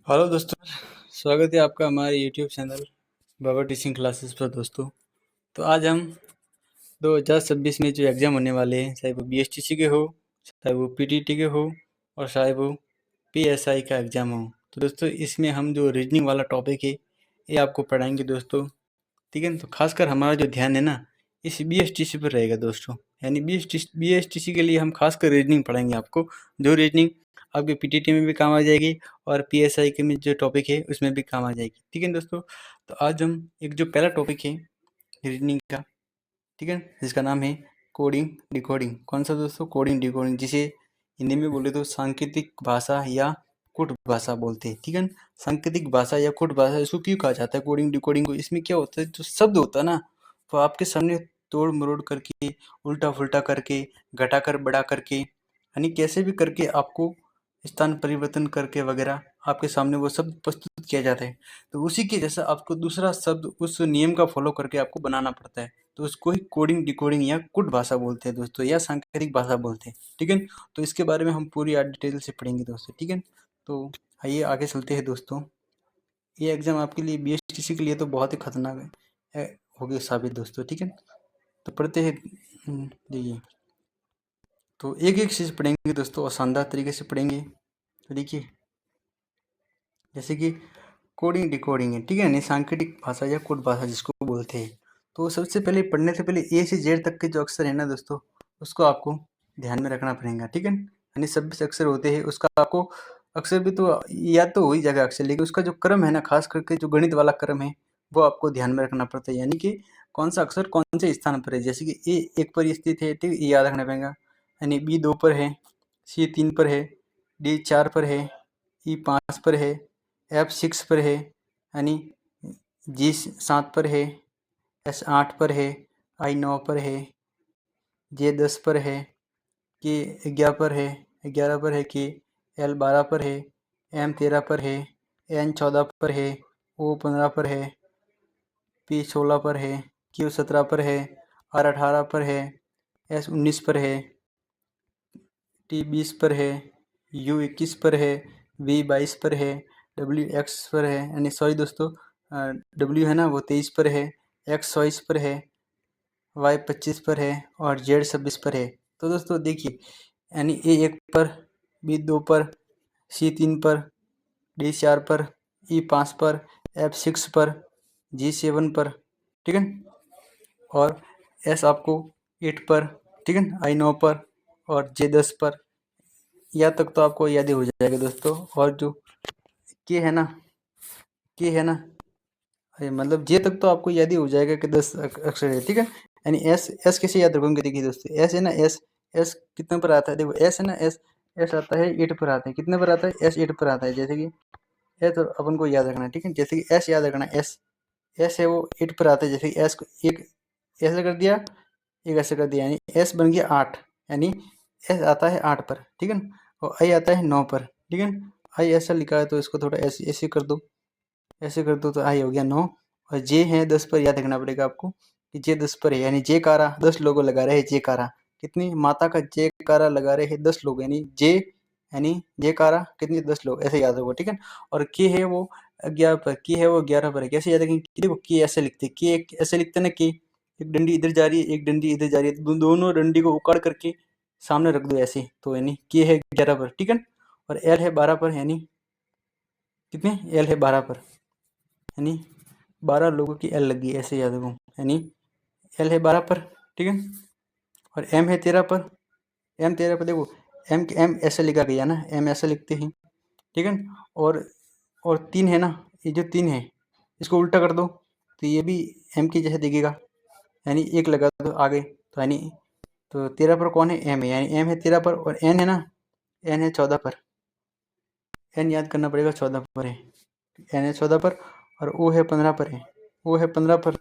Hello दोस्तों, स्वागत है आपका हमारे यूट्यूब चैनल बाबा टीचिंग क्लासेस पर। दोस्तों, तो आज हम 2026 में जो एग्ज़ाम होने वाले हैं, चाहे वो बीएसटीसी के हो, चाहे वो पीटीटी के हो और चाहे वो पीएसआई का एग्ज़ाम हो, तो दोस्तों इसमें हम जो रीजनिंग वाला टॉपिक है ये आपको पढ़ाएंगे दोस्तों। ठीक है ना। तो खासकर हमारा जो ध्यान है ना इस बीएसटीसी पर रहेगा दोस्तों। यानी बीएसटीसी के लिए हम खासकर रीजनिंग पढ़ाएंगे आपको, जो रीजनिंग आपके पीटीटी में भी काम आ जाएगी और पीएसआई के में जो टॉपिक है उसमें भी काम आ जाएगी। ठीक है दोस्तों। तो आज हम एक जो पहला टॉपिक है रीजनिंग का, ठीक है, जिसका नाम है कोडिंग डिकोडिंग। कौन सा दोस्तों? कोडिंग डिकोडिंग, जिसे हिंदी में बोले तो सांकेतिक भाषा या कुट भाषा बोलते हैं। ठीक है। सांकेतिक भाषा या कुट भाषा इसको क्यों कहा जाता है कोडिंग डिकोडिंग को? इसमें क्या होता है, जो शब्द होता है ना तो आपके सामने तोड़ मरोड़ करके, उल्टा फुल्टा करके, घटाकर बढ़ा करके, यानी कैसे भी करके आपको स्थान परिवर्तन करके वगैरह आपके सामने वो शब्द प्रस्तुत किया जाता है। तो उसी के जैसा आपको दूसरा शब्द उस नियम का फॉलो करके आपको बनाना पड़ता है, तो उसको ही कोडिंग डिकोडिंग या कुट भाषा बोलते हैं दोस्तों, या सांकेतिक भाषा बोलते हैं। ठीक है। तो इसके बारे में हम पूरी आज डिटेल से पढ़ेंगे दोस्तों। ठीक है। तो आइए आगे चलते हैं दोस्तों। ये एग्जाम आपके लिए बीएसटीसी के लिए तो बहुत ही खतरनाक हो गया साबित दोस्तों। ठीक है। तो पढ़ते हैं। देखिए, तो एक एक चीज़ पढ़ेंगे दोस्तों और शानदार तरीके से पढ़ेंगे। तो देखिए, जैसे कि कोडिंग डिकोडिंग है, ठीक है, नहीं सांकेतिक भाषा या कोड भाषा जिसको बोलते हैं। तो सबसे पहले पढ़ने से पहले ए से जेड तक के जो अक्षर है ना दोस्तों, उसको आपको ध्यान में रखना पड़ेगा। ठीक है। यानी 26 अक्षर होते हैं, उसका आपको अक्षर भी तो याद तो हो ही जाएगा अक्षर, लेकिन उसका जो क्रम है ना, खास करके जो गणित वाला क्रम है वो आपको ध्यान में रखना पड़ता है। यानी कि कौन सा अक्षर कौन से स्थान पर है। जैसे कि ए 1 पर स्थित है, ठीक, ये याद रखना पड़ेगा। यानी बी 2 पर है, सी 3 पर है, डी 4 पर है, ई 5 पर है, एफ 6 पर है, यानी जी 7 पर है, एस 8 पर है, आई 9 पर है, जे 10 पर है, के 11 पर है, 11 पर है, के एल 12 पर है, एम 13 पर है, एन 14 पर है, ओ 15 पर है, पी 16 पर है, क्यू 17 पर है, आर 18 पर है, एस 19 पर है, टी 20 पर है, यू 21 पर है, वी 22 पर है, डब्ल्यू एक्स पर है, यानी सॉरी दोस्तों, डब्ल्यू है ना वो 23 पर है, एक्स 24 पर है, वाई 25 पर है और जेड 26 पर है। तो दोस्तों देखिए, यानी ए 1 पर, बी 2 पर, सी 3 पर, डी 4 पर, ई 5 पर, एफ 6 पर, जी 7 पर, ठीक है, और एस आपको 8 पर, ठीक है, आई 9 पर और जे 10 पर। यहाँ तक तो आपको याद ही हो जाएगा दोस्तों। और जो के है ना, के है ना, मतलब जे तक तो आपको याद ही हो जाएगा कि 10 अक्षर है। ठीक है। यानी एस, एस कैसे याद रखोगे? देखिए दोस्तों, एस है ना, एस, एस कितने पर आता है? देखो एस है ना, एस, एस आता है 8 पर आता है। कितने पर आता है? एस 8 पर आता है। जैसे कि एस तो अपन को याद रखना है। ठीक है। जैसे कि एस याद रखना, एस, एस है वो 8 पर आता है। जैसे कि एस को एक ऐसे कर दिया, एक ऐसे कर दिया, यानी एस बन गया 8, यानी एस आता है 8 पर। ठीक है। और आई आता है 9 पर। ठीक है। आई ऐसा लिखा है तो इसको थोड़ा ऐसे ऐसे कर दो, ऐसे कर दो तो आई हो गया 9। और जे है 10 पर, याद रखना पड़ेगा आपको कि जे 10 पर है, यानी जे कारा 10 लोगों लगा रहे हैं। जे कारा कितनी माता का जे कारा लगा रहे हैं 10 लोग, यानी जे, यानी जे कारा कितनी 10 लोग, ऐसे याद रखो। ठीक है। और के है वो 11 पर, के है वो 11 पर है। कैसे याद रखेंगे? देखो के ऐसे लिखते, के ऐसे लिखते ना, के एक डंडी इधर जा रही है, एक डंडी इधर जा रही है, तो दोनों डंडी को उखाड़ करके सामने रख दो ऐसे, तो यानी के है 11 पर। ठीक है। और एल है 12 पर, यानी कितने? एल है 12 पर, यानी 12 लोगों की एल लगी, ऐसे याद रखो। यानी एल है 12 पर। ठीक है। और एम है 13 पर, एम 13 पर। देखो एम, एम ऐसे लिखा गया ना, एम ऐसे लिखते हैं। ठीक है। और 3 है ना, ये जो 3 है इसको उल्टा कर दो तो ये भी एम के जैसे दिखेगा, यानी एक लगा दो आगे, तो यानी तो 13 पर कौन है? एम है, यानी एम है 13 पर। और एन है ना, एन है 14 पर, एन याद करना पड़ेगा, 14 पर है, एन है 14 पर। और ओ है 15 पर है, ओ है 15 पर,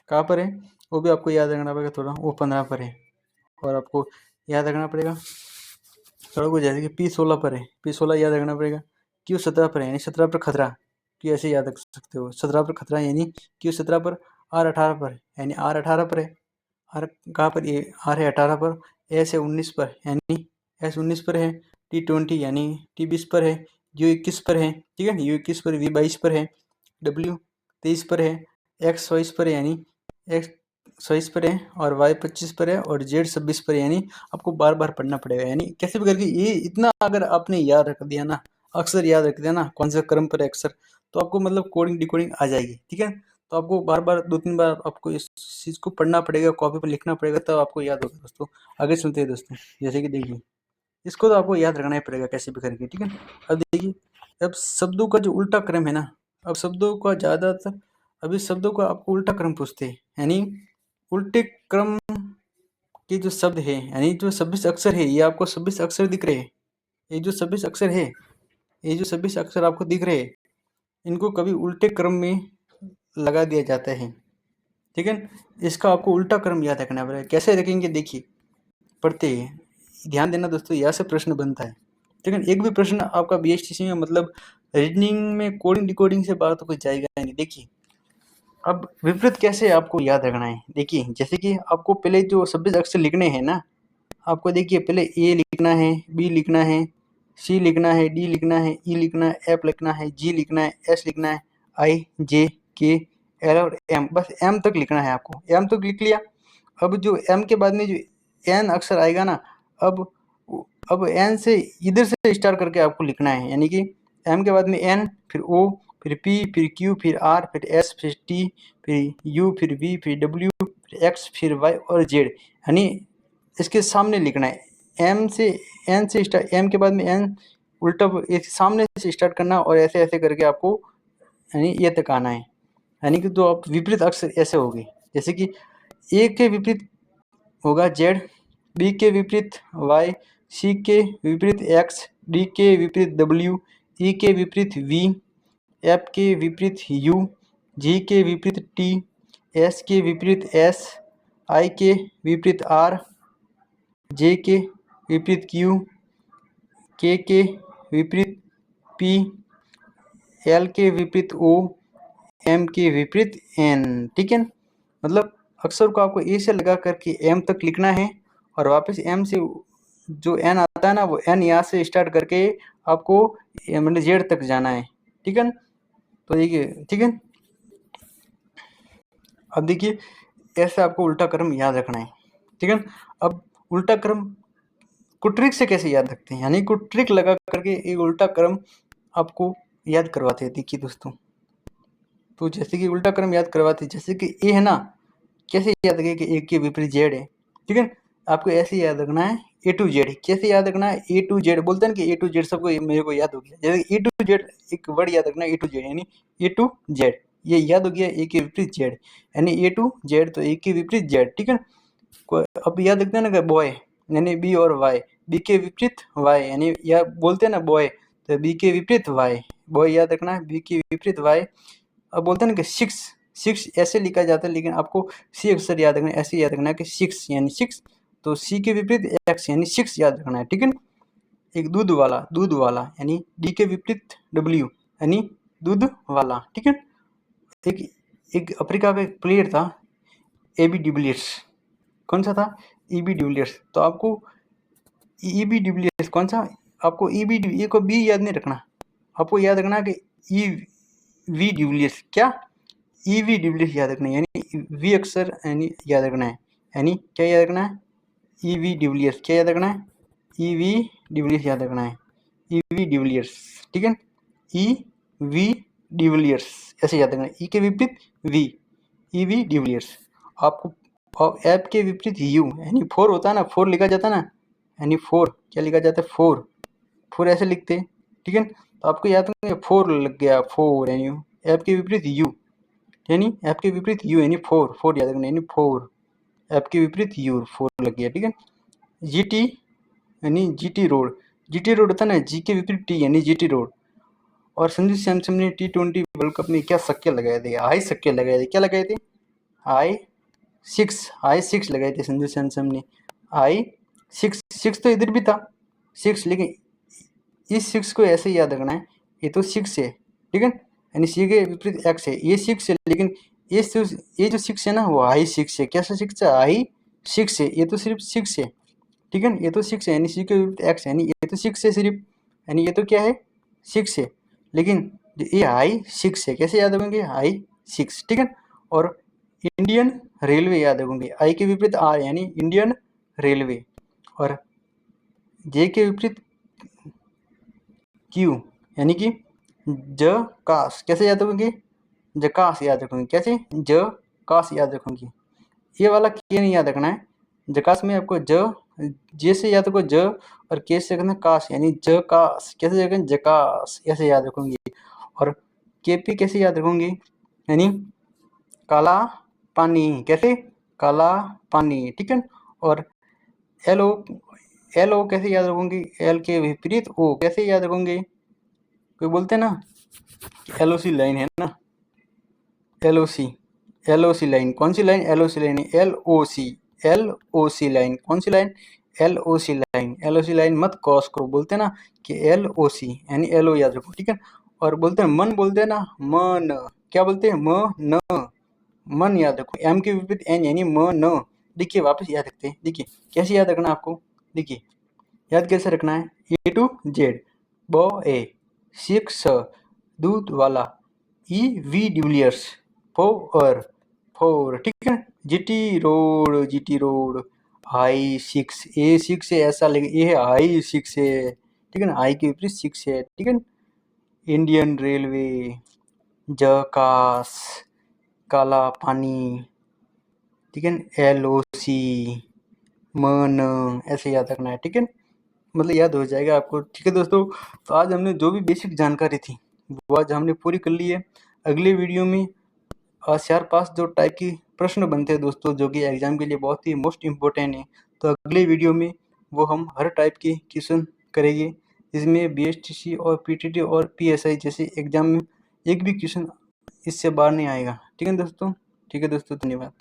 कहाँ पर है? वो भी आपको याद रखना पड़ेगा थोड़ा, वो 15 पर है। और आपको याद रखना पड़ेगा थोड़ा कुछ, जैसे कि पी 16 पर है, पी 16 याद रखना पड़ेगा। क्यू 17 पर है, यानी 17 पर खतरा, क्यू ऐसे याद रख सकते हो, 17 पर खतरा, यानी क्यू 17 पर। आर 18 पर, यानी आर 18 पर है, आर कहाँ पर? ये आर है 18 पर। एस है 19 पर, यानी एस 19 पर है। टी 20, यानी टी 20 पर है। U21 पर है, ठीक है। U21 पर, V22 पर है, W23 पर है, X22 पर है यानी X22 पर है, और Y25 पर है, और Z26 पर है। यानी आपको बार बार पढ़ना पड़ेगा, यानी कैसे भी करके ये इतना अगर आपने याद रख दिया ना, अक्सर याद रख दिया ना, कौन सा क्रम पर है अक्सर, तो आपको मतलब कोडिंग डिकोडिंग आ जाएगी, ठीक है। तो आपको बार बार 2-3 बार आपको इस चीज़ को पढ़ना पड़ेगा, कॉपी पर लिखना पड़ेगा, तब आपको याद होगा दोस्तों। आगे चलते हैं दोस्तों, जैसे कि देखिए इसको तो आपको याद रखना ही पड़ेगा कैसे भी करके, ठीक है। अब देखिए, अब शब्दों का जो उल्टा क्रम है ना, अब शब्दों का ज़्यादातर अभी शब्दों का आपको उल्टा क्रम पूछते हैं, यानी उल्टे क्रम के जो शब्द है, यानी जो 26 अक्षर है, ये आपको 26 अक्षर दिख रहे हैं, ये जो 26 अक्षर है, ये जो 26 अक्षर आपको दिख रहे हैं, इनको कभी उल्टे क्रम में लगा दिया जाता है, ठीक है। इसका आपको उल्टा क्रम याद रखना पड़ेगा। कैसे रखेंगे देखिए, पढ़ते हैं, ध्यान देना दोस्तों, यहाँ से प्रश्न बनता है, ठीक है। एक भी प्रश्न आपका BSTC में मतलब रीजनिंग में कोडिंग डिकोडिंग से बाहर तो कुछ जाएगा नहीं। देखिए अब विपरीत कैसे आपको याद रखना है, देखिए जैसे कि आपको पहले जो 26 अक्षर लिखने हैं ना, आपको देखिए पहले A लिखना है, B लिखना है, C लिखना है, D लिखना है, E लिखना है, F लिखना है, G लिखना है, S लिखना है, I, J, K, L और M, बस M तक लिखना है आपको। M तक लिख लिया। अब जो M के बाद में जो N अक्षर आएगा ना, अब N से इधर से स्टार्ट करके आपको लिखना है, यानी कि M के बाद में N, फिर O, फिर P, फिर Q, फिर R, फिर S, फिर T, फिर U, फिर V, फिर W, फिर X, फिर Y और Z, यानी इसके सामने लिखना है। M से N से स्टार्ट, M के बाद में N उल्टा सामने से स्टार्ट करना, और ऐसे ऐसे करके आपको यानी ये तक आना है। यानी कि तो आप विपरीत अक्षर ऐसे होंगे, जैसे कि A के विपरीत होगा Z, B के विपरीत Y, C के विपरीत X, D के विपरीत W, E के विपरीत V, F के विपरीत U, G के विपरीत T, S के विपरीत S, I के विपरीत R, J के विपरीत Q, K के विपरीत P, L के विपरीत O, M के विपरीत N, ठीक है। मतलब अक्षर को आपको A से लगा करके M तक लिखना है, और वापस M से जो N आता है ना, वो N यहाँ से स्टार्ट करके आपको मतलब Z तक जाना है, ठीक है। तो देखिए, ठीक है। अब देखिए ऐसे आपको उल्टा क्रम याद रखना है, ठीक है। अब उल्टा क्रम को ट्रिक से कैसे याद रखते हैं, यानी को ट्रिक लगा करके एक उल्टा क्रम आपको याद करवाते हैं। देखिए दोस्तों, तो जैसे कि उल्टा क्रम याद करवाते हैं, जैसे कि ए है ना, कैसे याद रखें कि ए के विपरीत जेड है, ठीक है। आपको ऐसे याद रखना है A to Z। कैसे याद रखना है, A to Z बोलते हैं ना कि A to Z सबको मेरे को याद हो गया। जैसे A to Z एक वर्ड याद रखना है, A to Z यानी A to Z, ये याद हो गया, A के विपरीत Z यानी A to Z, तो A के विपरीत Z, ठीक है। अब याद रखते हैं ना कि बॉय यानी B और Y, B के विपरीत Y यानी या बोलते हैं ना बॉय, तो B के विपरीत Y, बॉय याद रखना है, B के विपरीत Y। अब बोलते हैं ना कि सिक्स ऐसे लिखा जाता है, लेकिन आपको सी अक्षर याद रखना है, ऐसे याद रखना है कि 6 यानी 6, तो सी के विपरीत X यानी 6 याद रखना है, ठीक है। एक दूध वाला यानी D के विपरीत W यानी दूध वाला, ठीक है। एक एक अफ्रीका का एक प्लेयर था AB डिविलियर्स, कौन सा था, EB डिविलियर्स। तो आपको EB डिविलियर्स कौन सा, आपको EB ये को B याद नहीं रखना, आपको याद रखना कि EV डिविलियर्स, क्या EV डिविलियर्स याद रखना है, यानी V अक्षर यानी याद रखना है, यानी क्या याद रखना है, EV डिविलियर्स, क्या याद रखना है, EV डिविलियर्स याद रखना है, EV डिविलियर्स, ठीक है। EV डिविलियर्स ऐसे याद रखना है, E के विपरीत V, EV डिविलियर्स। आपको और ऐप के विपरीत U यानी 4 होता है ना, 4 लिखा जाता है ना, यानी 4 क्या लिखा जाता है, 4 ऐसे लिखते हैं, ठीक है। तो आपको याद रखना 4 लग गया, 4 यानी ऐप के विपरीत U, यानी ऐप के विपरीत U यानी 4 याद रखना, यानी 4 ऐप के विपरीत U, 4 लग गया, ठीक है। GT यानी GT रोड होता है ना, G के विपरीत T यानी GT रोड। और संजू सैमसन ने T20 वर्ल्ड कप में क्या छक्के लगाए थे, हाई छक्के लगाए थे, क्या लगाए थे, हाई सिक्स लगाए थे संजू सैमसन ने, हाई सिक्स तो इधर भी था 6, लेकिन इस 6 को ऐसे याद रखना है, ये तो 6 है, ठीक है, यानी सी के विपरीत X है, ये 6 है, लेकिन ये जो 6 है ना, वो हाई 6 है, कैसा 6 है, हाई 6 है, ये तो सिर्फ 6 है, ठीक है, ये तो 6 है, यानी सी के विपरीत X यानी ये तो 6 है सिर्फ, यानी ये तो क्या है 6 है, लेकिन ये हाई 6 है, कैसे याद रखेंगे, हाई 6, ठीक है। और इंडियन रेलवे याद रखेंगे, आई के विपरीत आर यानी इंडियन रेलवे, और जे के विपरीत क्यू यानी कि जकास, कैसे याद रखेंगे, जकास याद रखेंगे, कैसे, जकास याद रखेंगे। ये वाला के नहीं याद रखना है, जकास में आपको जे से याद रखो ज, और के से रखना कास यानी जकास, कैसे रखेंगे, जकास ऐसे याद रखेंगे। और केपी कैसे याद रखेंगे, यानी काला पानी, कैसे, काला पानी, ठीक है। और एल ओ कैसे याद रखोगे, एल के विपरीत ओ, कैसे याद रखोगे, कोई बोलते हैं ना एलओसी लाइन है ना, एलओसी लाइन, कौन सी line, LOC line, LOC line, कौन सी लाइन, एलओसी लाइन मत क्रॉस करो, बोलते हैं ना कि एलओसी यानी एलओ याद रखो, ठीक है। और बोलते हैं मन, बोलते हैं ना मन, क्या बोलते हैं, मन याद रखो, एम के विपरीत एन यानी मन। देखिए वापस याद रखते हैं, देखिए कैसे याद रखना आपको, देखिए याद कैसे रखना है, ए टू जेड, बॉय, 6 दूध वाला, ई वी डिविलियर्स, फोर, ठीक है। जीटी रोड, हाई 6, ए 6 है ऐसा, लेकिन ये है हाई 6 है, ठीक है ना, हाई के विपरीत 6 है, ठीक है। इंडियन रेलवे, जकास, काला पानी, ठीक है, एलओसी, मन, ऐसे याद रखना है, ठीक है, मतलब याद हो जाएगा आपको, ठीक है दोस्तों। तो आज हमने जो भी बेसिक जानकारी थी वो आज हमने पूरी कर ली है। अगले वीडियो में 4-5 जो टाइप की प्रश्न बनते हैं दोस्तों, जो कि एग्जाम के लिए बहुत ही मोस्ट इम्पोर्टेंट है, तो अगले वीडियो में वो हम हर टाइप के क्वेश्चन करेंगे, इसमें बीएसटीसी और पीटीटी और पीएसआई जैसे एग्जाम में एक भी क्वेश्चन इससे बाहर नहीं आएगा, ठीक है दोस्तों, धन्यवाद।